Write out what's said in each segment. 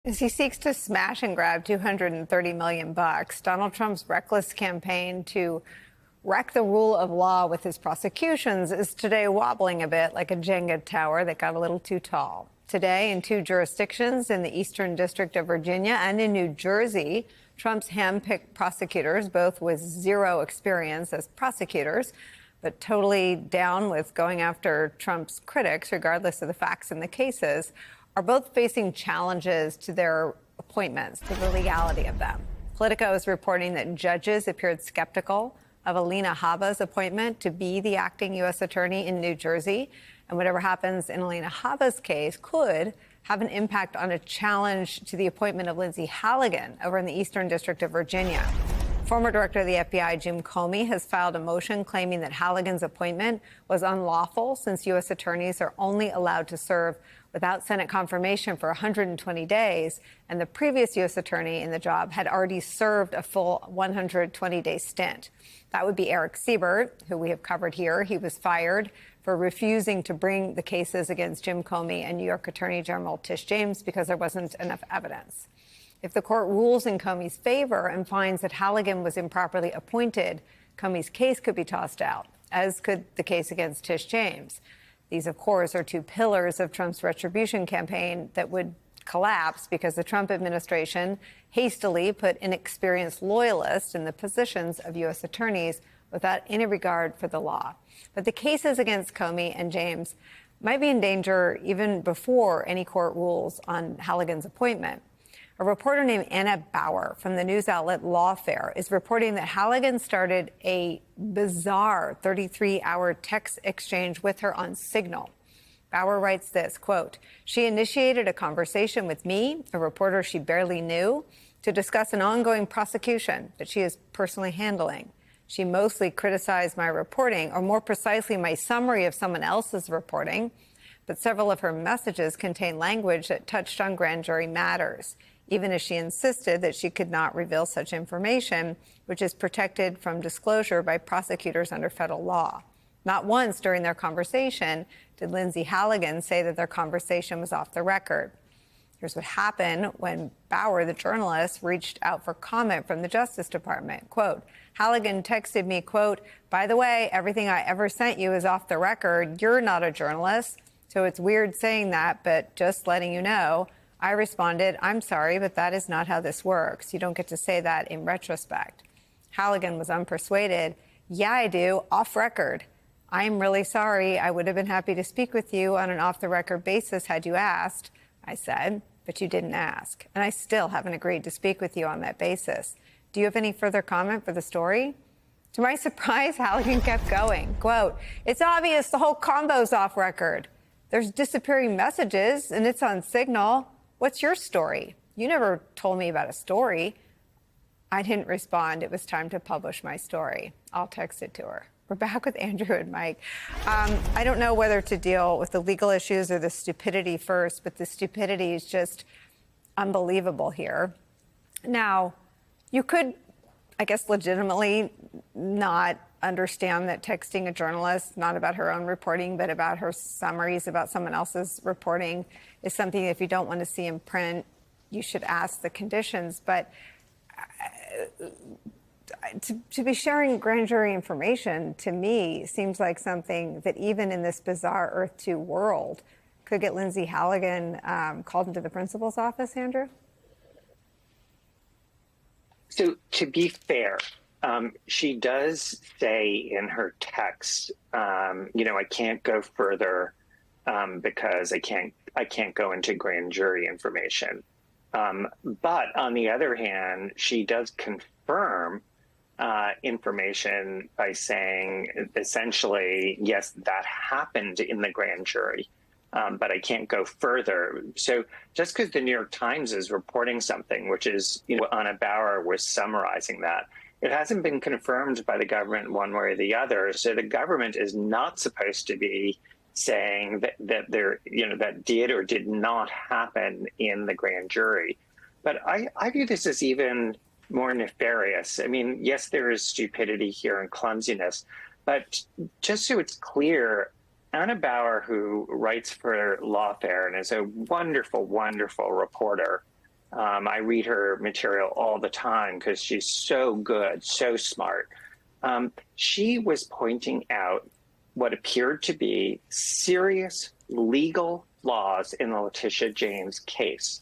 As he seeks to smash and grab $230 million, Donald Trump's reckless campaign to wreck the rule of law with his prosecutions is today wobbling a bit like a Jenga tower that got a little too tall. Today, in two jurisdictions in the Eastern District of Virginia and in New Jersey, Trump's handpicked prosecutors, both with zero experience as prosecutors, but totally down with going after Trump's critics, regardless of the facts in the cases, are both facing challenges to their appointments, to the legality of them. Politico is reporting that judges appeared skeptical of Alina Habba's appointment to be the acting U.S. attorney in New Jersey. And whatever happens in Alina Habba's case could have an impact on a challenge to the appointment of Lindsay Halligan over in the Eastern District of Virginia. Former director of the FBI, Jim Comey, has filed a motion claiming that Halligan's appointment was unlawful since U.S. attorneys are only allowed to serve without Senate confirmation for 120 days, and the previous U.S. attorney in the job had already served a full 120-day stint. That would be Eric Siebert, who we have covered here. He was fired for refusing to bring the cases against Jim Comey and New York Attorney General Tish James because there wasn't enough evidence. If the court rules in Comey's favor and finds that Halligan was improperly appointed, Comey's case could be tossed out, as could the case against Tish James. These, of course, are two pillars of Trump's retribution campaign that would collapse because the Trump administration hastily put inexperienced loyalists in the positions of U.S. attorneys without any regard for the law. But the cases against Comey and James might be in danger even before any court rules on Halligan's appointment. A reporter named Anna Bauer from the news outlet Lawfare is reporting that Halligan started a bizarre 33-hour text exchange with her on Signal. Bauer writes this, quote, "She initiated a conversation with me, a reporter she barely knew, to discuss an ongoing prosecution that she is personally handling. She mostly criticized my reporting, or more precisely, my summary of someone else's reporting, but several of her messages contained language that touched on grand jury matters, even as she insisted that she could not reveal such information, which is protected from disclosure by prosecutors under federal law. Not once during their conversation did Lindsay Halligan say that their conversation was off the record." Here's what happened when Bauer, the journalist, reached out for comment from the Justice Department. Quote, "Halligan texted me, quote, 'By the way, everything I ever sent you is off the record. You're not a journalist, so it's weird saying that, but just letting you know.' I responded, 'I'm sorry, but that is not how this works. You don't get to say that in retrospect.' Halligan was unpersuaded. 'Yeah, I do, off record. I'm really sorry. I would have been happy to speak with you on an off-the-record basis had you asked,' I said, 'but you didn't ask. And I still haven't agreed to speak with you on that basis. Do you have any further comment for the story?' To my surprise, Halligan kept going. Quote, 'It's obvious the whole combo's off record. There's disappearing messages, and it's on Signal. What's your story? You never told me about a story.' I didn't respond. It was time to publish my story. I'll text it to her." We're back with Andrew and Mike. I don't know whether to deal with the legal issues or the stupidity first, but the stupidity is just unbelievable here. Now, you could, I guess, legitimately not understand that texting a journalist, not about her own reporting, but about her summaries about someone else's reporting, is something that if you don't want to see in print, you should ask the conditions. But to be sharing grand jury information, to me, seems like something that even in this bizarre Earth 2 world could get Lindsay Halligan called into the principal's office, Andrew? So to be fair, she does say in her text, I can't go further because I can't go into grand jury information. But on the other hand, she does confirm information by saying essentially, yes, that happened in the grand jury, but I can't go further. So just because the New York Times is reporting something, which is, Anna Bauer was summarizing that, it hasn't been confirmed by the government one way or the other. So the government is not supposed to be saying that there, that did or did not happen in the grand jury. But I view this as even more nefarious. I mean, yes, there is stupidity here and clumsiness, but just so it's clear, Anna Bauer, who writes for Lawfare and is a wonderful, wonderful reporter, I read her material all the time because she's so good, so smart. She was pointing out what appeared to be serious legal flaws in the Letitia James case.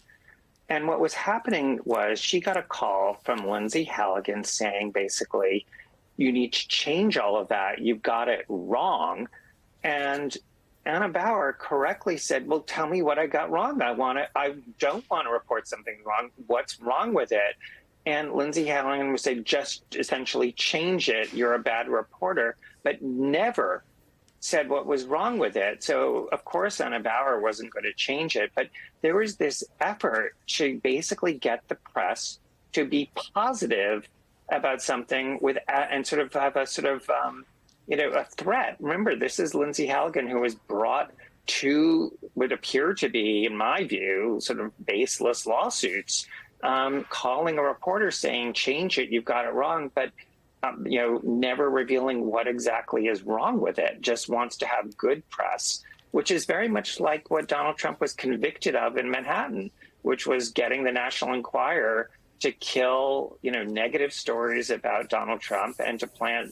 And what was happening was she got a call from Lindsay Halligan saying, basically, you need to change all of that. You've got it wrong. And Anna Bower correctly said, well, tell me what I got wrong. I don't want to report something wrong. What's wrong with it? And Lindsay Halligan would say, just essentially change it. You're a bad reporter, but never said what was wrong with it. So, of course, Anna Bower wasn't going to change it. But there was this effort to basically get the press to be positive about something and sort of have a sort of, a threat. Remember, this is Lindsay Halligan, who was brought to what appear to be, in my view, sort of baseless lawsuits, calling a reporter saying, change it, you've got it wrong. But never revealing what exactly is wrong with it, just wants to have good press, which is very much like what Donald Trump was convicted of in Manhattan, which was getting the National Enquirer to kill, negative stories about Donald Trump and to plant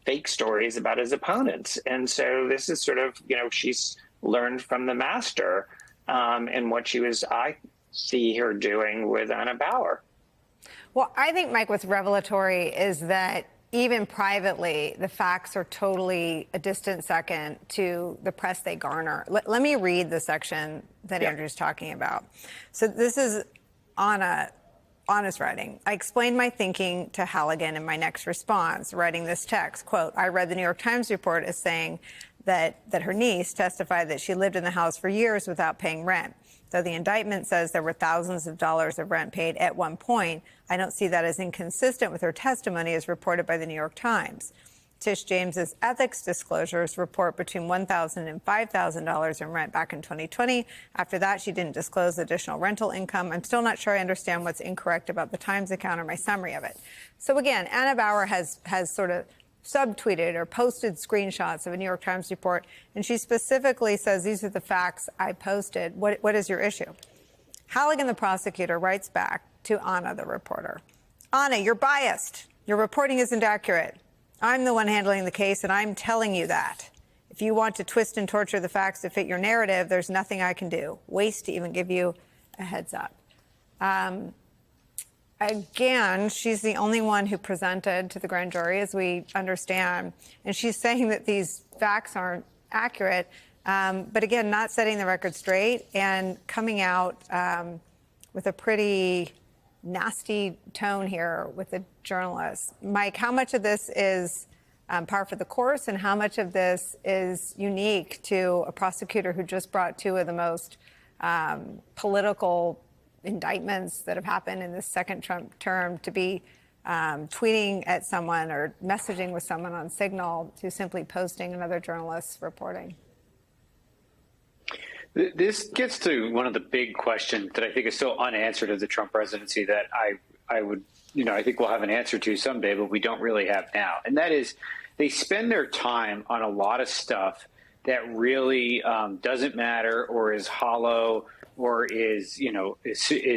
fake stories about his opponents. And so this is sort of, she's learned from the master and what I see her doing with Anna Bower. Well, I think, Mike, what's revelatory is that even privately, the facts are totally a distant second to the press they garner. Let me read the section that Andrew's talking about. So this is Anna's writing. I explained my thinking to Halligan in my next response, writing this text, quote, I read the New York Times report as saying that her niece testified that she lived in the house for years without paying rent. Though the indictment says there were thousands of dollars of rent paid at one point, I don't see that as inconsistent with her testimony as reported by the New York Times. Tish James's ethics disclosures report between $1,000 and $5,000 in rent back in 2020. After that, she didn't disclose additional rental income. I'm still not sure I understand what's incorrect about the Times account or my summary of it. So again, Anna Bower has sort of subtweeted or posted screenshots of a New York Times report, and she specifically says, these are the facts I posted. What is your issue? Halligan, the prosecutor, writes back to Anna, the reporter. Anna, you're biased. Your reporting isn't accurate. I'm the one handling the case, and I'm telling you that. If you want to twist and torture the facts to fit your narrative, there's nothing I can do. Waste to even give you a heads up. Again, she's the only one who presented to the grand jury, as we understand, and she's saying that these facts aren't accurate, but again, not setting the record straight and coming out with a pretty nasty tone here with the journalists. Mike, how much of this is par for the course, and how much of this is unique to a prosecutor who just brought two of the most political indictments that have happened in this second Trump term, to be tweeting at someone or messaging with someone on Signal to simply posting another journalist's reporting? This gets to one of the big questions that I think is still unanswered of the Trump presidency that I would, I think we'll have an answer to someday, but we don't really have now. And that is, they spend their time on a lot of stuff that really doesn't matter or is hollow or is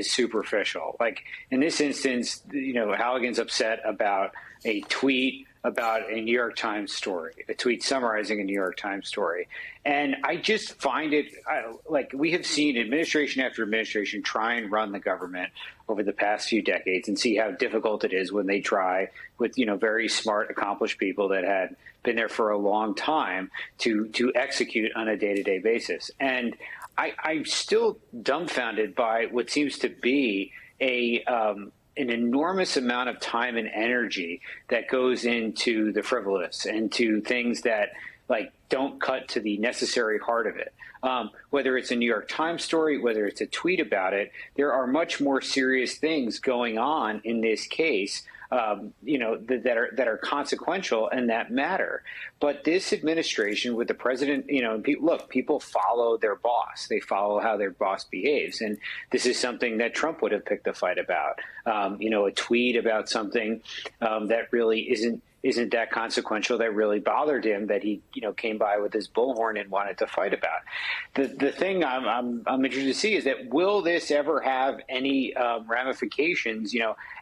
superficial. Like in this instance, Halligan's upset about a tweet about a New York Times story, a tweet summarizing a New York Times story. And I just find it like we have seen administration after administration try and run the government over the past few decades and see how difficult it is when they try with, very smart, accomplished people that had been there for a long time to execute on a day-to-day basis. And I'm still dumbfounded by what seems to be an enormous amount of time and energy that goes into the frivolous and to things that don't cut to the necessary heart of it. Whether it's a New York Times story, whether it's a tweet about it, there are much more serious things going on in this case, that are consequential and that matter. But this administration with the president, people follow their boss. They follow how their boss behaves. And this is something that Trump would have picked a fight about. A tweet about something that really isn't isn't that consequential that really bothered him that he, came by with his bullhorn and wanted to fight about. The thing I'm interested to see is that will this ever have any ramifications,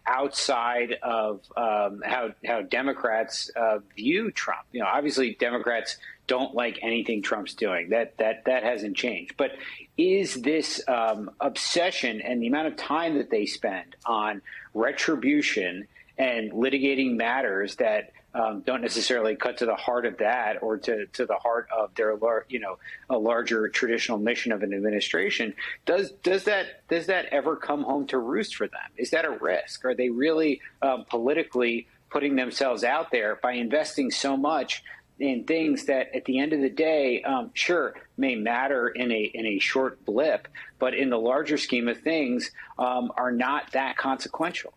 outside of how Democrats view Trump? Obviously Democrats don't like anything Trump's doing. That hasn't changed. But is this obsession and the amount of time that they spend on retribution and litigating matters that don't necessarily cut to the heart of that or to the heart of their a larger traditional mission of an administration, does that ever come home to roost for them? Is that a risk? Are they really politically putting themselves out there by investing so much in things that at the end of the day, sure, may matter in a short blip, but in the larger scheme of things, are not that consequential?